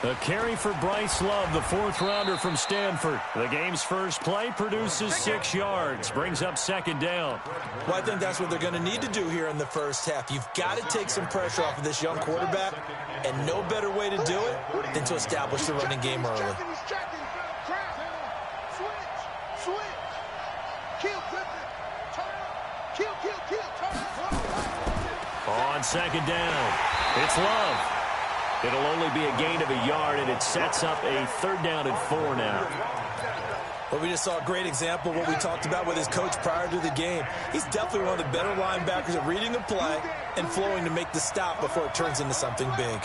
A carry for Bryce Love, the fourth-rounder from Stanford. The game's first play produces 6 yards, brings up second down. Well, I think that's what they're going to need to do here in the first half. You've got to take some pressure off of this young quarterback, and no better way to do it than to establish the running game early. On second down, it's Love. It'll only be a gain of a yard, and it sets up a 3rd down and 4 now. Well, we just saw a great example of what we talked about with his coach prior to the game. He's definitely one of the better linebackers at reading a play and flowing to make the stop before it turns into something big.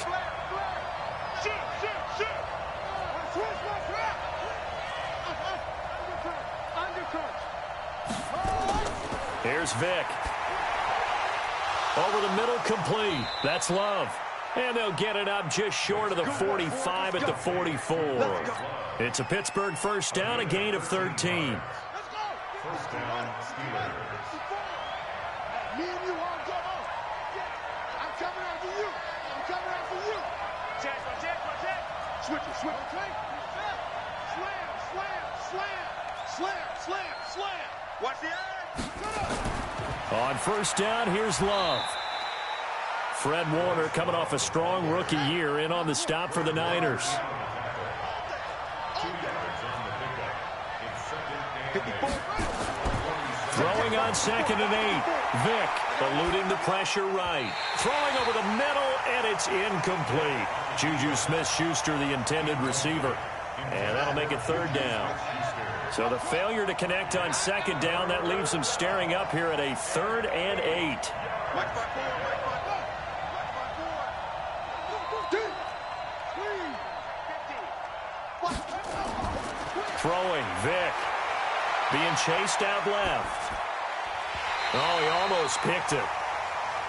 Here's Vick. Over the middle, complete. That's Love. And they'll get it up just short of the 45 at the 44. It's a Pittsburgh first down, a gain of 13. First down, Steelers. Me and you all go. I'm coming after you. I'm coming after you. Check. Switch it. Slam. Watch the eye. On first down, here's Love. Fred Warner coming off a strong rookie year in on the stop for the Niners. Throwing on 2nd and 8. Vick eluding the pressure right. Throwing over the middle, and it's incomplete. Juju Smith-Schuster, the intended receiver. And that'll make it 3rd down. So the failure to connect on 2nd down, that leaves them staring up here at a 3rd and 8. Throwing, Vick. Being chased out left. Oh, he almost picked it.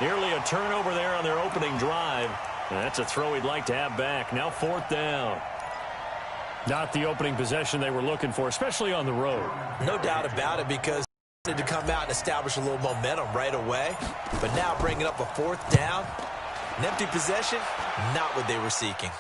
Nearly a turnover there on their opening drive. And that's a throw he'd like to have back. Now 4th down. Not the opening possession they were looking for, especially on the road. No doubt about it, because they had to come out and establish a little momentum right away. But now bringing up a 4th down, an empty possession, not what they were seeking.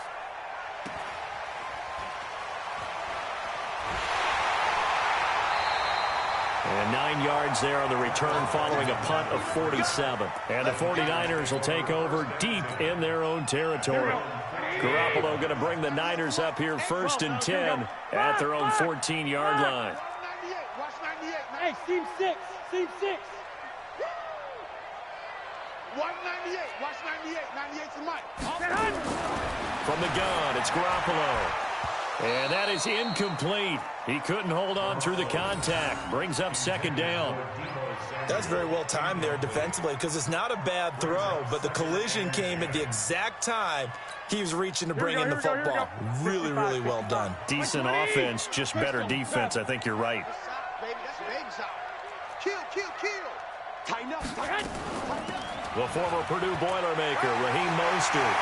And 9 yards there on the return following a punt of 47. And the 49ers will take over deep in their own territory. Garoppolo going to bring the Niners up here 1st and 10 at their own 14-yard line. Hey, seam 6. 198. Watch 98. 98 to Mike. From the gun, it's Garoppolo. And that is incomplete. He couldn't hold on through the contact. Brings up 2nd down. That's very well timed there defensively, because it's not a bad throw, but the collision came at the exact time he was reaching to bring in the football. Really, really well done. Decent offense, just better defense. I think you're right. Kill. Tighten up. The former Purdue Boilermaker, Raheem Mostert.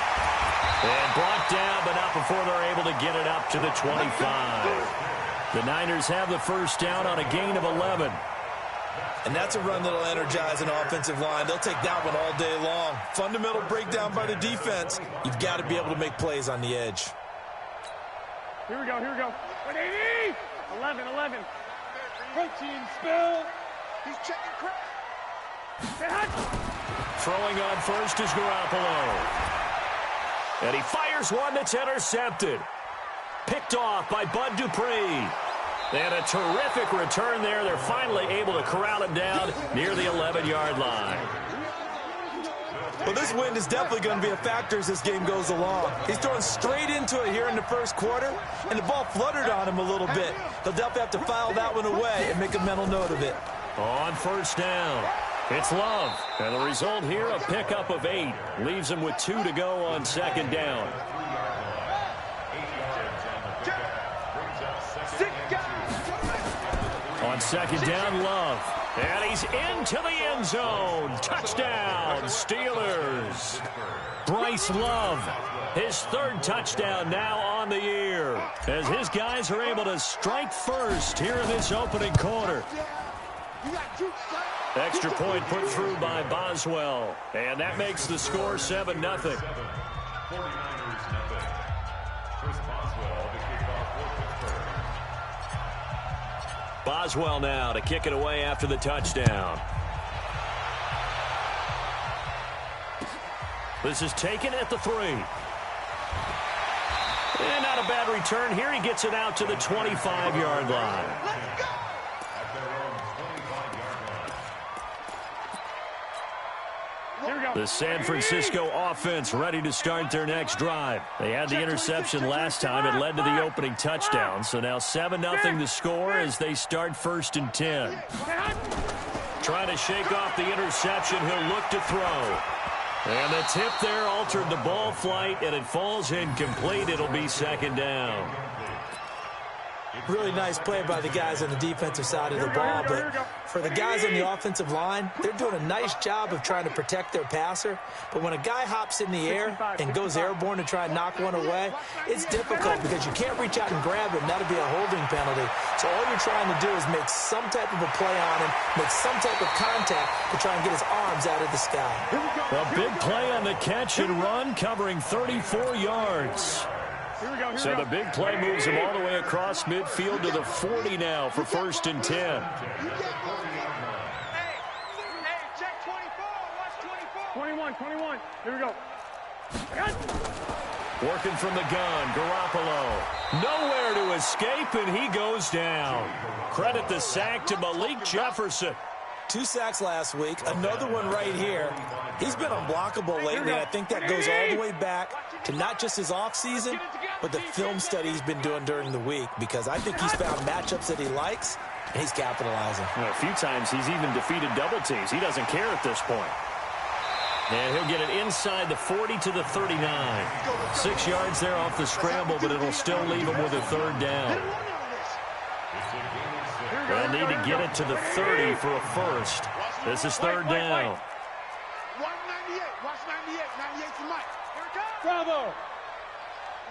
And brought down, but not before they're able to get it up to the 25. The Niners have the first down on a gain of 11. And that's a run that'll energize an offensive line. They'll take that one all day long. Fundamental breakdown by the defense. You've got to be able to make plays on the edge. Here we go. 180. 11. Protein spill. He's checking crap. Throwing on first is Garoppolo. And he fires one that's intercepted. Picked off by Bud Dupree. And a terrific return there. They're finally able to corral him down near the 11-yard line. Well, this wind is definitely going to be a factor as this game goes along. He's throwing straight into it here in the first quarter, and the ball fluttered on him a little bit. They'll definitely have to file that one away and make a mental note of it. On first down, it's Love. And the result here, a pickup of 8. Leaves him with 2 to go on 2nd down. On 2nd down, Love. And he's into the end zone. Touchdown, Steelers. Bryce Love, his 3rd touchdown now on the year, as his guys are able to strike first here in this opening quarter. Extra point put through by Boswell, and that makes the score 7-0. Boswell now to kick it away after the touchdown. This is taken at the 3. And not a bad return here. He gets it out to the 25-yard line. Let's go! The San Francisco offense ready to start their next drive. They had the interception last time. It led to the opening touchdown. So now 7-0 the score as they start 1st and 10. Trying to shake off the interception. He'll look to throw. And the tip there altered the ball flight, and it falls incomplete. It'll be 2nd down. Really nice play by the guys on the defensive side of the ball, but for the guys on the offensive line, they're doing a nice job of trying to protect their passer. But when a guy hops in the air and goes airborne to try and knock one away, it's difficult because you can't reach out and grab him. That'll be a holding penalty. So all you're trying to do is make some type of a play on him, make some type of contact to try and get his arms out of the sky. A big play on the catch and run, covering 34 yards. So the big play moves him all the way across midfield to the 40 now for 1st and 10. Hey, check 24. Watch 24. 21. Here we go. Working from the gun, Garoppolo. Nowhere to escape, and he goes down. Credit the sack to Malik Jefferson. 2 sacks last week, another one right here. He's been unblockable lately, and I think that goes all the way back to not just his offseason, but the film study he's been doing during the week, because I think he's found matchups that he likes, and he's capitalizing. Well, a few times he's even defeated double teams. He doesn't care at this point. And he'll get it inside the 40 to the 39. 6 yards there off the scramble, but it'll still leave him with a 3rd down. They'll need to get it to the 30 for a 1st. This is 3rd down. Watch 98. Watch 98. 98 to Mike. Here it comes. Bravo.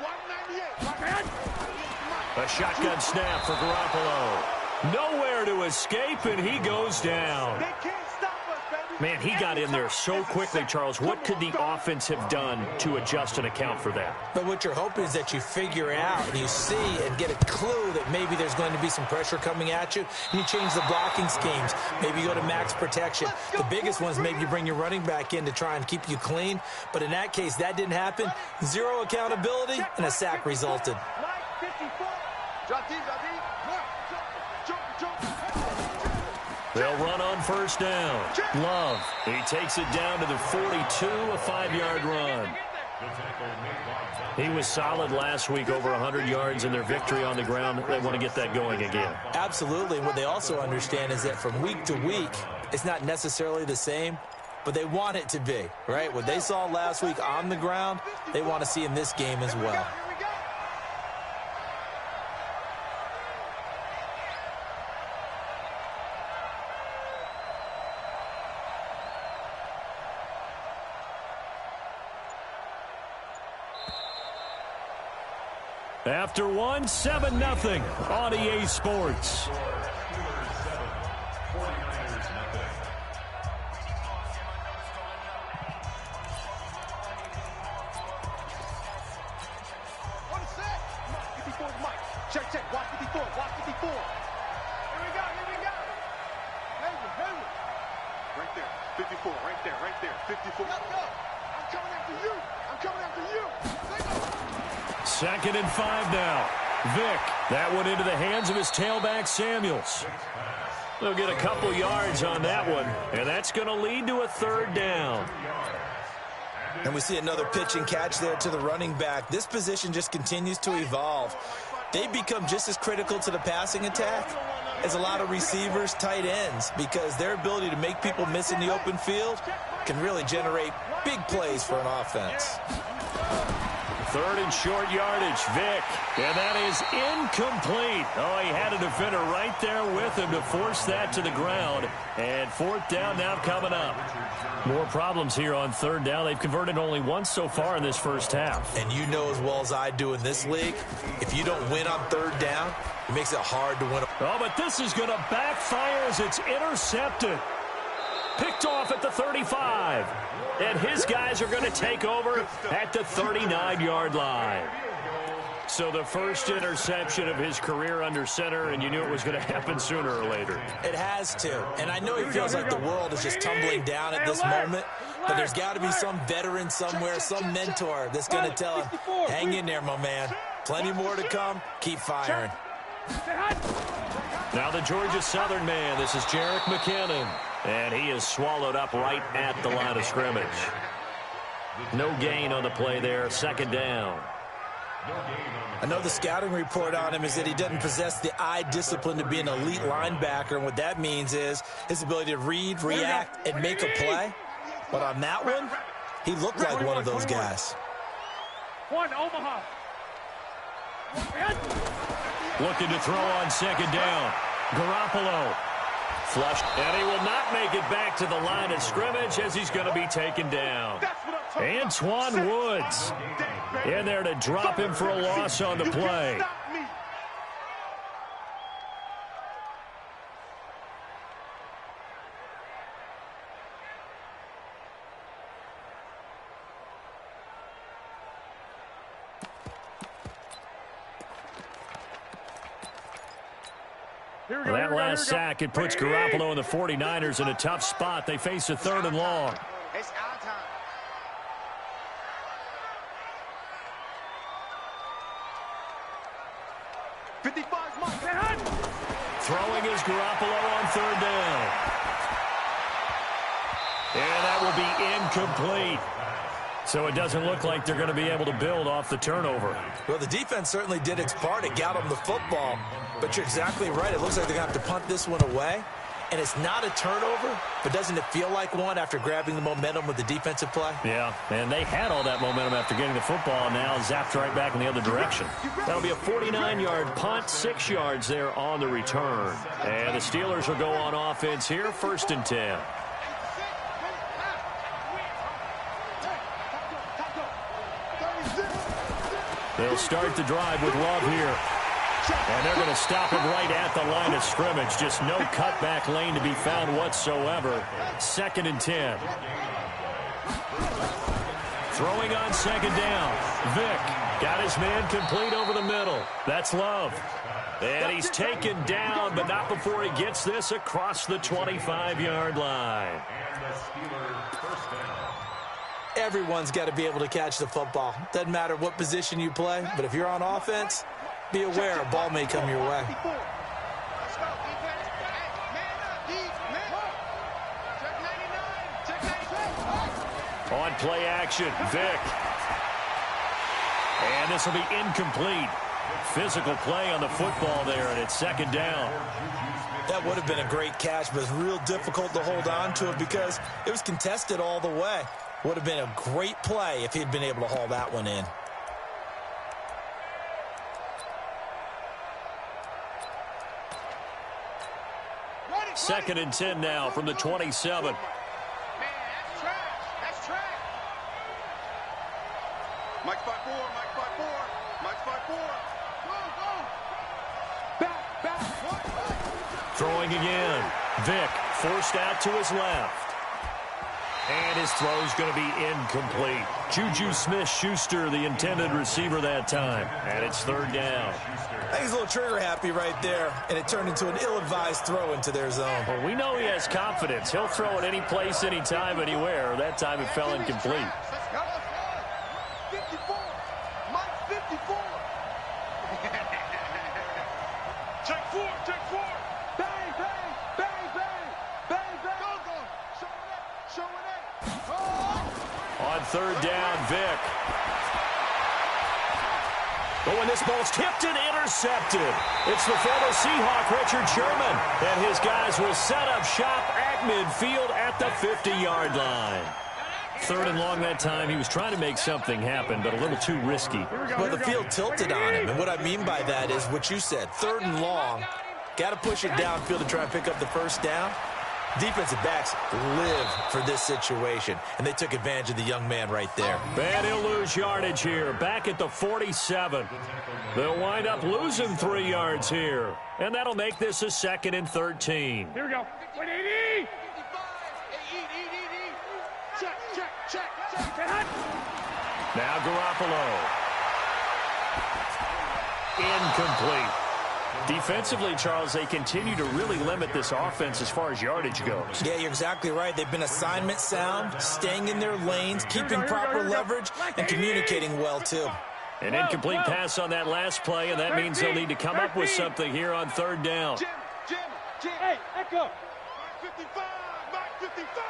Watch 98. Watch 98 to Mike. A shotgun snap for Garoppolo. Nowhere to escape, and he goes down. They can't stop us, baby. Man, he got in there so quickly, Charles. What could the offense have done to adjust and account for that? But what you're hoping is that you figure out and you see and get a clue that maybe there's going to be some pressure coming at you, and you change the blocking schemes. Maybe you go to max protection. The biggest ones, maybe you bring your running back in to try and keep you clean. But in that case, that didn't happen. 0 accountability, and a sack resulted. Mike 54. Drop deep, drop deep. They'll run on 1st down. Love. He takes it down to the 42, a 5-yard run. He was solid last week, over 100 yards in their victory on the ground. They want to get that going again. Absolutely. And what they also understand is that from week to week, it's not necessarily the same, but they want it to be, right? What they saw last week on the ground, they want to see in this game as well. After one, 7-0 on EA Sports. Check, check. Watch 54. Watch 54. Here we go. Hayward. Right there. 54. Right there. 54. Let's go. I'm coming after you. 2nd and 5 now. Vick. That one into the hands of his tailback, Samuels. They'll get a couple yards on that one, and that's going to lead to a 3rd down. And we see another pitch and catch there to the running back. This position just continues to evolve. They become just as critical to the passing attack as a lot of receivers, tight ends, because their ability to make people miss in the open field can really generate big plays for an offense. 3rd and short yardage, Vick. And that is incomplete. Oh, he had a defender right there with him to force that to the ground. And 4th down now coming up. More problems here on 3rd down. They've converted only once so far in this first half. And you know as well as I do in this league, if you don't win on 3rd down, it makes it hard to win. Oh, but this is going to backfire as it's intercepted. Picked off at the 35. And his guys are going to take over at the 39-yard line. So the first interception of his career under center, and you knew it was going to happen sooner or later. It has to. And I know he feels like the world is just tumbling down at this moment, but there's got to be some veteran somewhere, some mentor that's going to tell him, hang in there, my man. Plenty more to come. Keep firing. Now the Georgia Southern man. This is Jerick McKinnon. And he is swallowed up right at the line of scrimmage. No gain on the play there. Second down. I know the scouting report on him is that he doesn't possess the eye discipline to be an elite linebacker, and what that means is his ability to read, react, and make a play. But on that one, he looked like one of those guys. Omaha. Looking to throw on second down. Garoppolo. Flushed, and he will not make it back to the line of scrimmage as he's going to be taken down. Antoine Woods in there to drop him for a loss on the play. That last sack, it puts Garoppolo and the 49ers in a tough spot. They face a 3rd and long. It's our time. Throwing is Garoppolo on 3rd down. And that will be incomplete. So it doesn't look like they're going to be able to build off the turnover. Well, the defense certainly did its part. It got them the football. But you're exactly right. It looks like they're going to have to punt this one away. And it's not a turnover, but doesn't it feel like one after grabbing the momentum with the defensive play? Yeah, and they had all that momentum after getting the football, and now zapped right back in the other direction. That'll be a 49-yard punt, 6 yards there on the return. And the Steelers will go on offense here, 1st and 10. They'll start the drive with Love here. And they're going to stop him right at the line of scrimmage. Just no cutback lane to be found whatsoever. 2nd and 10. Throwing on second down. Vick got his man complete over the middle. That's Love. And he's taken down, but not before he gets this across the 25-yard line. Everyone's got to be able to catch the football. Doesn't matter what position you play, but if you're on offense, be aware a ball may come your way. On play action, Vick. And this will be incomplete. Physical play on the football there, and it's 2nd down. That would have been a great catch, but it's real difficult to hold on to it because it was contested all the way. Would have been a great play if he'd been able to haul that one in. Second and 10 now from the 27. Man, that's trash. That's trash. Mike 5-4, Mike 5-4, Mike 5-4. Go, go. Back. Throwing again. Vick forced out to his left. And his throw's going to be incomplete. Juju Smith-Schuster, the intended receiver that time. And it's 3rd down. I think he's a little trigger happy right there, and it turned into an ill-advised throw into their zone. Well, we know he has confidence. He'll throw it any place, anytime, anywhere. That time it fell incomplete. Let's go. 54. Mike 54. Check 4, check 4. Bang, bang, bang, bang, bang, bang. Go, go. Show it up. Oh. On 3rd down, Vick. But when this ball's tipped and intercepted, it's the former Seahawk, Richard Sherman. And his guys will set up shop at midfield at the 50-yard line. 3rd and long that time. He was trying to make something happen, but a little too risky. Well, the field tilted on him, and what I mean by that is what you said. 3rd and long, got to push it downfield to try and pick up the 1st down. Defensive backs live for this situation, and they took advantage of the young man right there. And he'll lose yardage here, back at the 47. They'll wind up losing 3 yards here, and that'll make this a 2nd and 13. Here we go. 180. Check, check, check, check. Now Garoppolo. incomplete. Defensively, Charles, they continue to really limit this offense as far as yardage goes. Yeah, you're exactly right. They've been assignment sound, staying in their lanes, keeping proper leverage, and communicating well, too. An incomplete pass on that last play, and that means they'll need to come up with something here on third down. Hey, echo. 55, back 55.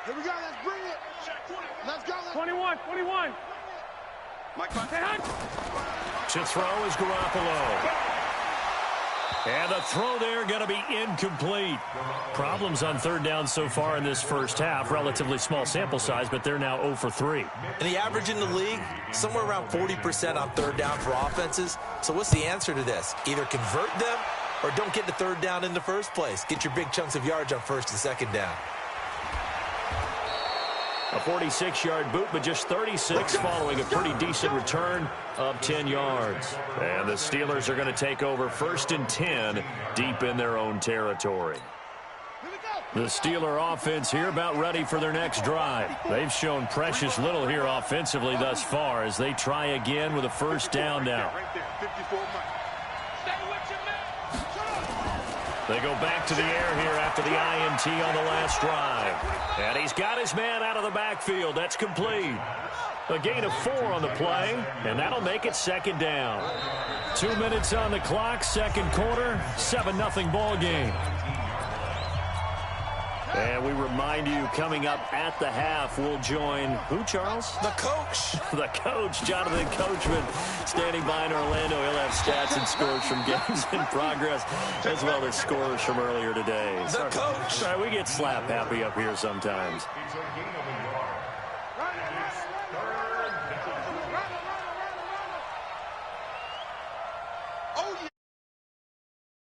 Here we go, let's bring it. Let's go. 21. To throw is Garoppolo. And the throw there going to be incomplete. Problems on third down so far in this first half. Relatively small sample size, but they're now 0 for 3. And the average in the league, somewhere around 40% on third down for offenses. So what's the answer to this? Either convert them or don't get to third down in the first place. Get your big chunks of yards on first and second down. A 46-yard boot, but just 36 following a pretty decent return of 10 yards. And the Steelers are going to take over 1st and 10 deep in their own territory. The Steeler offense here about ready for their next drive. They've shown precious little here offensively thus far as they try again with a first down now. They go back to the air here after the INT on the last drive. And he's got his man out of the backfield. That's complete. A gain of 4 on the play, and that'll make it second down. 2 minutes on the clock, second quarter, 7-0 ball game. And we remind you, coming up at the half, we'll join who, Charles? The coach. The coach, Jonathan Coachman, standing by in Orlando. He'll have stats and scores from games in progress, as well as scores from earlier today. The coach. Sorry, we get slap happy up here sometimes.